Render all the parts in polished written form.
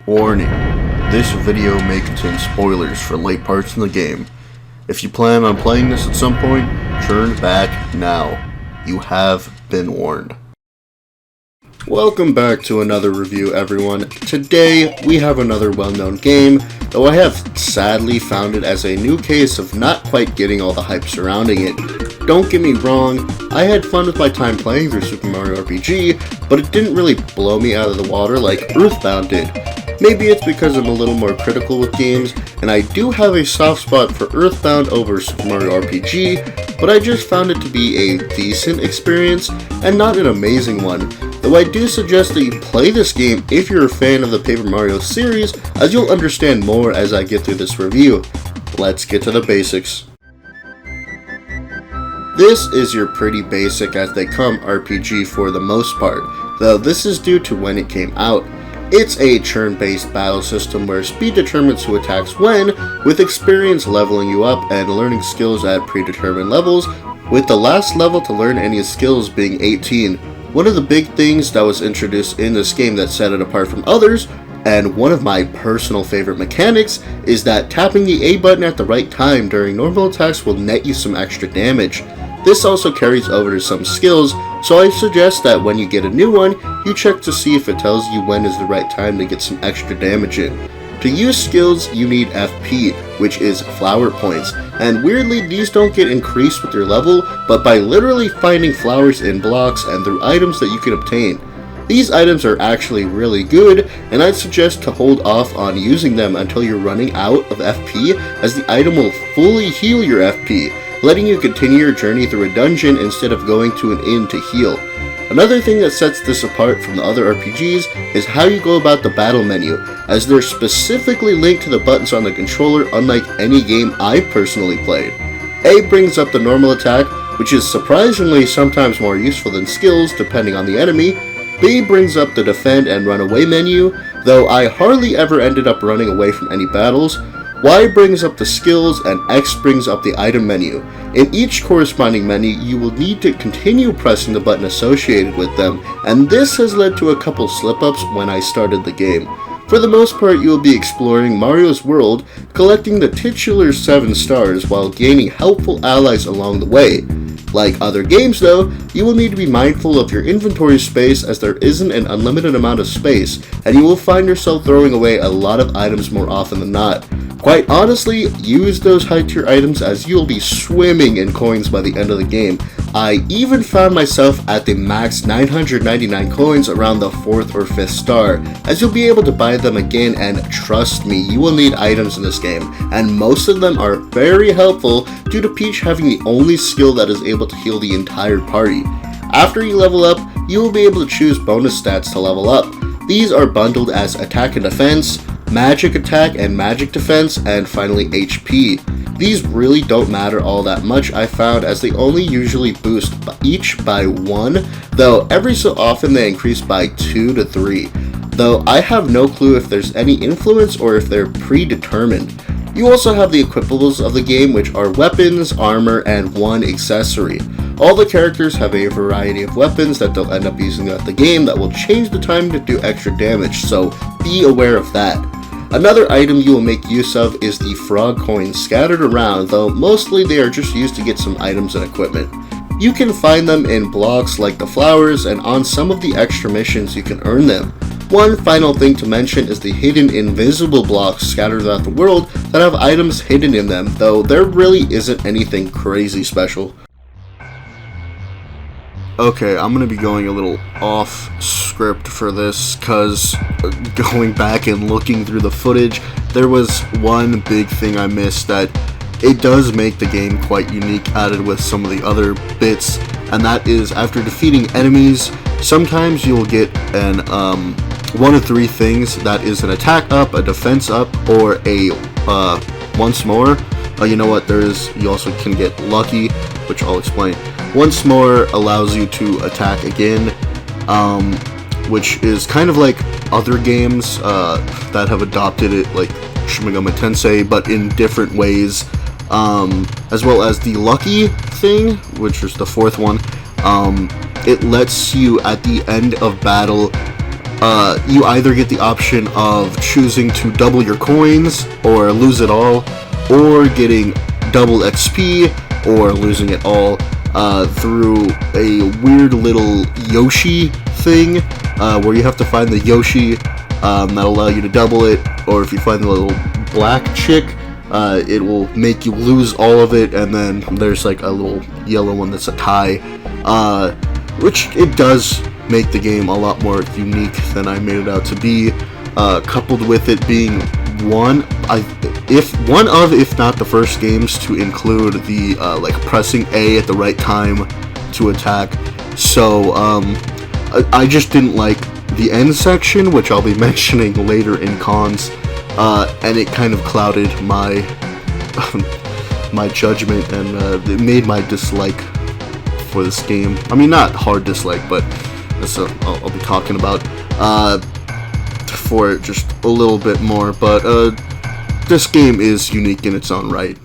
Warning, this video may contain spoilers for late parts in the game. If you plan on playing this at some point, turn back now. You have been warned. Welcome back to another review, everyone. Today, we have another well-known game, though I have sadly found it as a new case of not quite getting all the hype surrounding it. Don't get me wrong, I had fun with my time playing through Super Mario RPG, but it didn't really blow me out of the water like Earthbound did. Maybe it's because I'm a little more critical with games, and I do have a soft spot for Earthbound over Super Mario RPG, but I just found it to be a decent experience, and not an amazing one, though I do suggest that you play this game if you're a fan of the Paper Mario series, as you'll understand more as I get through this review. Let's get to the basics. This is your pretty basic as they come RPG for the most part, though this is due to when it came out. It's a turn-based battle system where speed determines who attacks when, with experience leveling you up and learning skills at predetermined levels, with the last level to learn any skills being 18. One of the big things that was introduced in this game that set it apart from others, and one of my personal favorite mechanics, is that tapping the A button at the right time during normal attacks will net you some extra damage. This also carries over to some skills, so I suggest that when you get a new one, you check to see if it tells you when is the right time to get some extra damage in. To use skills, you need FP, which is flower points, and weirdly these don't get increased with your level, but by literally finding flowers in blocks and through items that you can obtain. These items are actually really good, and I'd suggest to hold off on using them until you're running out of FP, as the item will fully heal your FP, letting you continue your journey through a dungeon instead of going to an inn to heal. Another thing that sets this apart from the other RPGs is how you go about the battle menu, as they're specifically linked to the buttons on the controller, unlike any game I personally played. A brings up the normal attack, which is surprisingly sometimes more useful than skills depending on the enemy. B brings up the defend and run away menu, though I hardly ever ended up running away from any battles. Y brings up the skills, and X brings up the item menu. In each corresponding menu, you will need to continue pressing the button associated with them, and this has led to a couple slip-ups when I started the game. For the most part, you will be exploring Mario's world, collecting the titular 7 stars while gaining helpful allies along the way. Like other games though, you will need to be mindful of your inventory space, as there isn't an unlimited amount of space, and you will find yourself throwing away a lot of items more often than not. Quite honestly, use those high tier items, as you'll be swimming in coins by the end of the game. I even found myself at the max 999 coins around the 4th or 5th star, as you'll be able to buy them again, and trust me, you will need items in this game, and most of them are very helpful due to Peach having the only skill that is able to heal the entire party. After you level up, you will be able to choose bonus stats to level up. These are bundled as attack and defense, magic attack and magic defense, and finally HP. These really don't matter all that much, I found, as they only usually boost each by 1, though every so often they increase by 2 to 3, though I have no clue if there's any influence or if they're predetermined. You also have the equipables of the game, which are weapons, armor, and 1 accessory. All the characters have a variety of weapons that they'll end up using throughout the game that will change the time to do extra damage, so be aware of that. Another item you will make use of is the frog coins scattered around, though mostly they are just used to get some items and equipment. You can find them in blocks like the flowers, and on some of the extra missions you can earn them. One final thing to mention is the hidden invisible blocks scattered throughout the world that have items hidden in them, though there really isn't anything crazy special. Okay, I'm going to be going a little off script for this, because going back and looking through the footage, there was one big thing I missed that it does make the game quite unique, added with some of the other bits, and that is after defeating enemies, sometimes you'll get an one of 3 things. That is an attack up, a defense up, or a once more. You know what, you also can get lucky, which I'll explain. Once more allows you to attack again, which is kind of like other games that have adopted it, like Shin Megami Tensei, but in different ways, as well as the lucky thing, which is the 4th one. It lets you, at the end of battle, you either get the option of choosing to double your coins or lose it all, or getting double XP or losing it all through a weird little Yoshi thing where you have to find the Yoshi that'll allow you to double it, or if you find the little black chick, it will make you lose all of it, and then there's like a little yellow one that's a tie, which it does make the game a lot more unique than I made it out to be, coupled with it being if not the first games to include the like pressing A at the right time to attack. So I just didn't like the end section, which I'll be mentioning later in cons, and it kind of clouded my my judgment, and it made my dislike for this game. I mean, not hard dislike, but that's I'll be talking about for it just a little bit more. But this game is unique in its own right.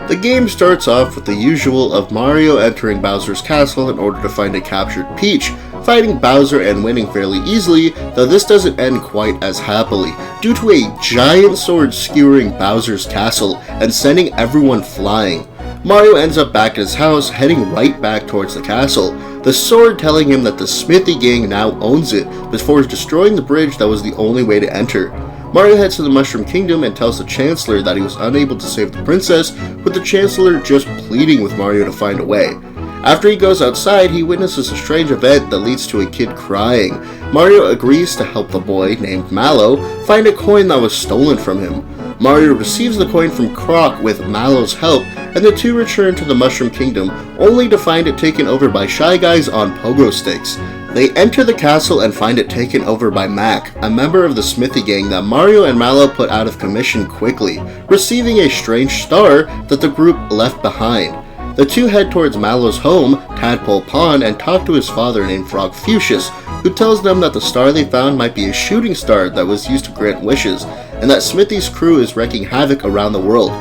The game starts off with the usual of Mario entering Bowser's castle in order to find a captured Peach, fighting Bowser and winning fairly easily, though this doesn't end quite as happily, due to a giant sword skewering Bowser's castle and sending everyone flying. Mario ends up back at his house, heading right back towards the castle, the sword telling him that the Smithy gang now owns it, before destroying the bridge that was the only way to enter. Mario heads to the Mushroom Kingdom and tells the Chancellor that he was unable to save the princess, with the Chancellor just pleading with Mario to find a way. After he goes outside, he witnesses a strange event that leads to a kid crying. Mario agrees to help the boy, named Mallow, find a coin that was stolen from him. Mario receives the coin from Croc with Mallow's help, and the two return to the Mushroom Kingdom, only to find it taken over by Shy Guys on pogo sticks. They enter the castle and find it taken over by Mac, a member of the Smithy gang that Mario and Mallow put out of commission quickly, receiving a strange star that the group left behind. The two head towards Mallow's home, Tadpole Pond, and talk to his father named Frog Fuchsius, who tells them that the star they found might be a shooting star that was used to grant wishes, and that Smithy's crew is wreaking havoc around the world.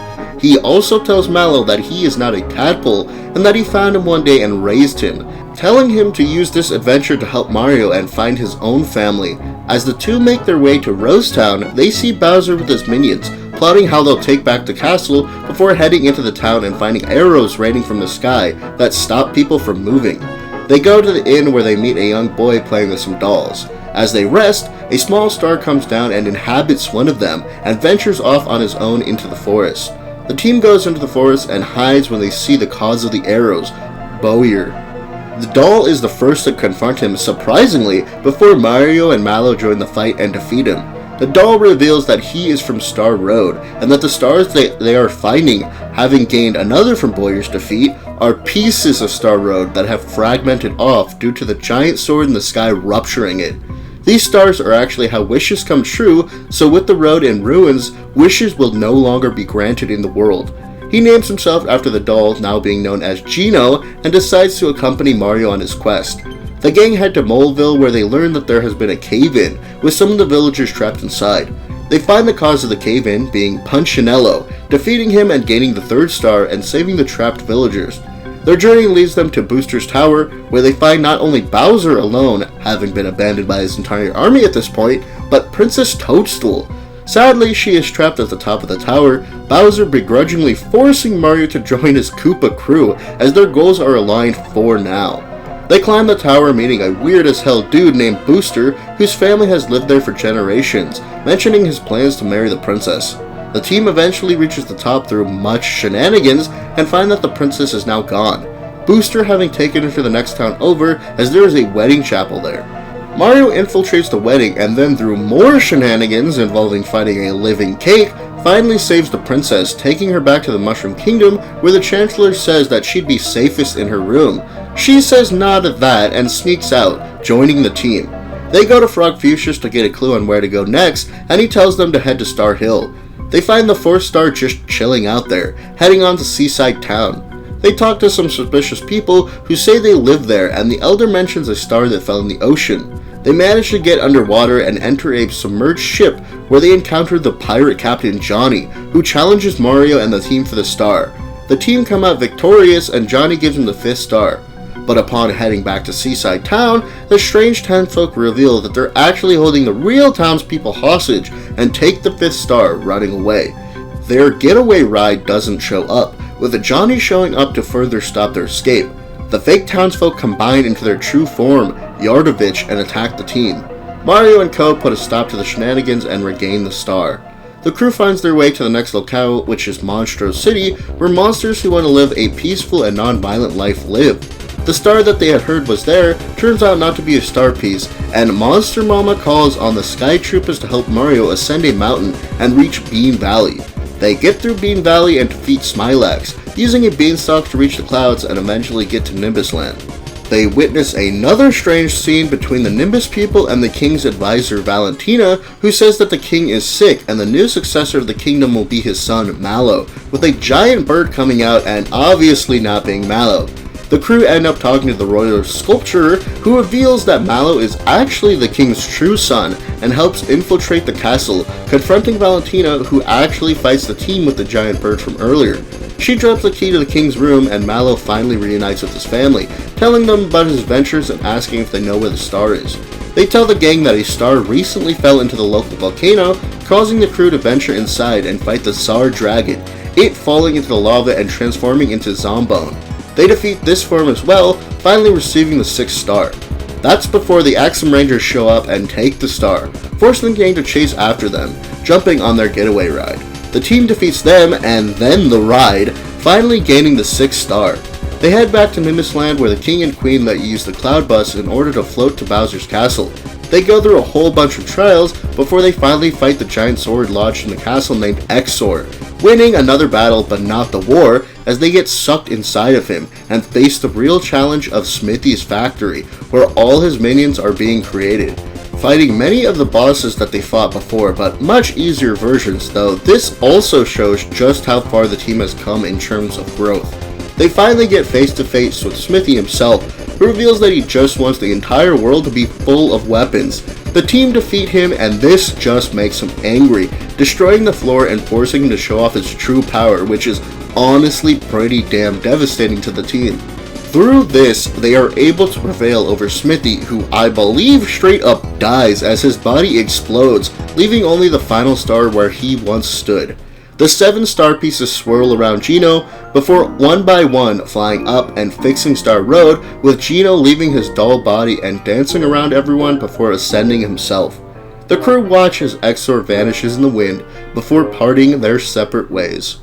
He also tells Mallow that he is not a tadpole, and that he found him one day and raised him, telling him to use this adventure to help Mario and find his own family. As the two make their way to Rosetown, they see Bowser with his minions, plotting how they'll take back the castle before heading into the town and finding arrows raining from the sky that stop people from moving. They go to the inn where they meet a young boy playing with some dolls. As they rest, a small star comes down and inhabits one of them and ventures off on his own into the forest. The team goes into the forest and hides when they see the cause of the arrows, Bowyer. The doll is the first to confront him, surprisingly, before Mario and Mallow join the fight and defeat him. The doll reveals that he is from Star Road, and that the stars they are finding, having gained another from Bowyer's defeat, are pieces of Star Road that have fragmented off due to the giant sword in the sky rupturing it. These stars are actually how wishes come true, so with the road in ruins, wishes will no longer be granted in the world. He names himself after the doll, now being known as Gino, and decides to accompany Mario on his quest. The gang head to Moleville, where they learn that there has been a cave-in, with some of the villagers trapped inside. They find the cause of the cave-in being Punchinello, defeating him and gaining the third star and saving the trapped villagers. Their journey leads them to Booster's Tower, where they find not only Bowser alone, having been abandoned by his entire army at this point, but Princess Toadstool. Sadly, she is trapped at the top of the tower, Bowser begrudgingly forcing Mario to join his Koopa crew, as their goals are aligned for now. They climb the tower, meeting a weird-as-hell dude named Booster, whose family has lived there for generations, mentioning his plans to marry the princess. The team eventually reaches the top through much shenanigans and find that the princess is now gone, Booster having taken her to the next town over, as there is a wedding chapel there. Mario infiltrates the wedding and then, through more shenanigans involving finding a living cake, finally saves the princess, taking her back to the Mushroom Kingdom, where the Chancellor says that she'd be safest in her room. She says nah to that and sneaks out, joining the team. They go to Frog Fuchsius to get a clue on where to go next, and he tells them to head to Star Hill. They find the fourth star just chilling out there, heading on to Seaside Town. They talk to some suspicious people who say they live there, and the Elder mentions a star that fell in the ocean. They manage to get underwater and enter a submerged ship where they encounter the pirate captain Johnny, who challenges Mario and the team for the star. The team come out victorious and Johnny gives him the fifth star. But upon heading back to Seaside Town, the strange townsfolk reveal that they're actually holding the real townspeople hostage and take the 5th star, running away. Their getaway ride doesn't show up, with Johnny showing up to further stop their escape. The fake townsfolk combine into their true form, Yardovich, and attack the team. Mario and co. put a stop to the shenanigans and regain the star. The crew finds their way to the next locale, which is Monstro City, where monsters who want to live a peaceful and non-violent life live. The star that they had heard was there turns out not to be a star piece, and Monster Mama calls on the Sky Troopers to help Mario ascend a mountain and reach Bean Valley. They get through Bean Valley and defeat Smilax, using a beanstalk to reach the clouds and eventually get to Nimbus Land. They witness another strange scene between the Nimbus people and the king's advisor Valentina, who says that the king is sick and the new successor of the kingdom will be his son Mallow, with a giant bird coming out and obviously not being Mallow. The crew end up talking to the royal sculptor, who reveals that Mallow is actually the king's true son and helps infiltrate the castle, confronting Valentina, who actually fights the team with the giant bird from earlier. She drops the key to the king's room and Mallow finally reunites with his family, telling them about his adventures and asking if they know where the star is. They tell the gang that a star recently fell into the local volcano, causing the crew to venture inside and fight the Tsar Dragon, it falling into the lava and transforming into Zombone. They defeat this form as well, finally receiving the 6th star. That's before the Axum Rangers show up and take the star, forcing the gang to chase after them, jumping on their getaway ride. The team defeats them and then the ride, finally gaining the 6th star. They head back to Nimbus Land, where the king and queen let you use the cloud bus in order to float to Bowser's castle. They go through a whole bunch of trials before they finally fight the giant sword lodged in the castle named Exor, winning another battle but not the war, as they get sucked inside of him and face the real challenge of Smithy's factory, where all his minions are being created. Fighting many of the bosses that they fought before, but much easier versions, though this also shows just how far the team has come in terms of growth. They finally get face to face with Smithy himself, who reveals that he just wants the entire world to be full of weapons. The team defeat him and this just makes him angry, destroying the floor and forcing him to show off his true power, which is honestly pretty damn devastating to the team. Through this, they are able to prevail over Smithy, who I believe straight up dies as his body explodes, leaving only the final star where he once stood. The 7 star pieces swirl around Geno, before one by one flying up and fixing Star Road, with Geno leaving his dull body and dancing around everyone before ascending himself. The crew watch as Exor vanishes in the wind before parting their separate ways.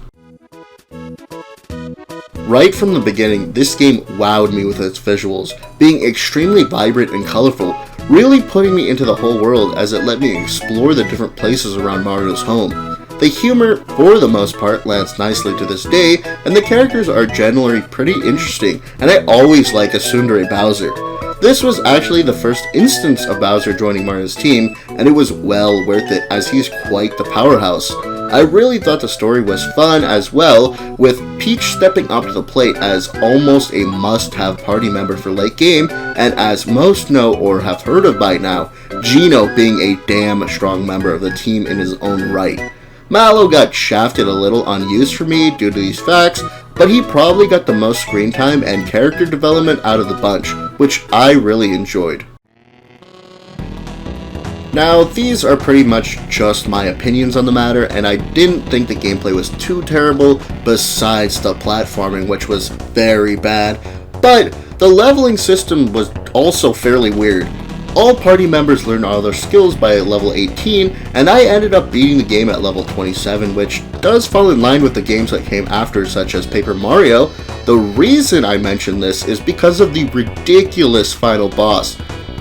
Right from the beginning, this game wowed me with its visuals, being extremely vibrant and colorful, really putting me into the whole world as it let me explore the different places around Mario's home. The humor, for the most part, lands nicely to this day, and the characters are generally pretty interesting, and I always like a tsundere Bowser. This was actually the first instance of Bowser joining Mario's team, and it was well worth it as he's quite the powerhouse. I really thought the story was fun as well, with Peach stepping up to the plate as almost a must-have party member for late game, and as most know or have heard of by now, Geno being a damn strong member of the team in his own right. Mallow got shafted a little on use for me due to these facts, but he probably got the most screen time and character development out of the bunch, which I really enjoyed. Now, these are pretty much just my opinions on the matter, and I didn't think the gameplay was too terrible, besides the platforming, which was very bad, but the leveling system was also fairly weird. All party members learn all their skills by level 18, and I ended up beating the game at level 27, which does fall in line with the games that came after, such as Paper Mario. The reason I mention this is because of the ridiculous final boss.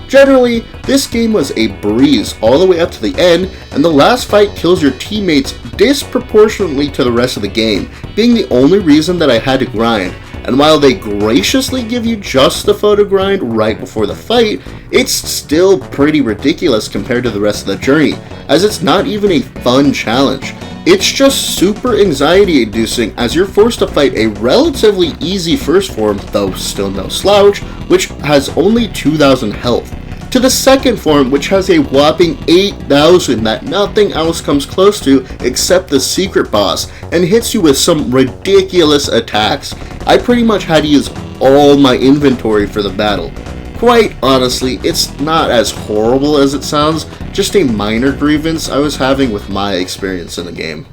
Generally, this game was a breeze all the way up to the end, and the last fight kills your teammates disproportionately to the rest of the game, being the only reason that I had to grind. And while they graciously give you just the photo grind right before the fight, it's still pretty ridiculous compared to the rest of the journey, as it's not even a fun challenge. It's just super anxiety inducing as you're forced to fight a relatively easy first form, though still no slouch, which has only 2,000 health, to the second form, which has a whopping 8,000 that nothing else comes close to except the secret boss, and hits you with some ridiculous attacks. I pretty much had to use all my inventory for the battle. Quite honestly, it's not as horrible as it sounds, just a minor grievance I was having with my experience in the game.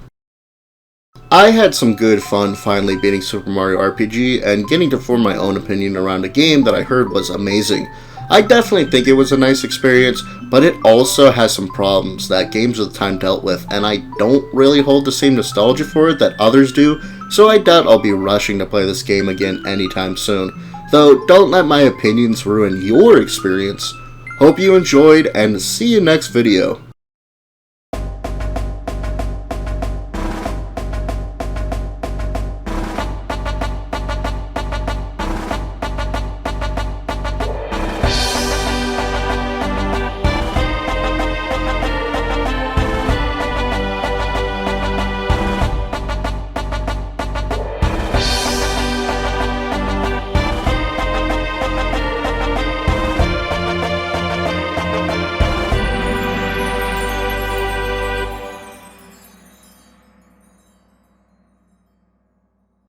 I had some good fun finally beating Super Mario RPG and getting to form my own opinion around a game that I heard was amazing. I definitely think it was a nice experience, but it also has some problems that games of the time dealt with, and I don't really hold the same nostalgia for it that others do, so I doubt I'll be rushing to play this game again anytime soon. Though, don't let my opinions ruin your experience. Hope you enjoyed, and see you next video.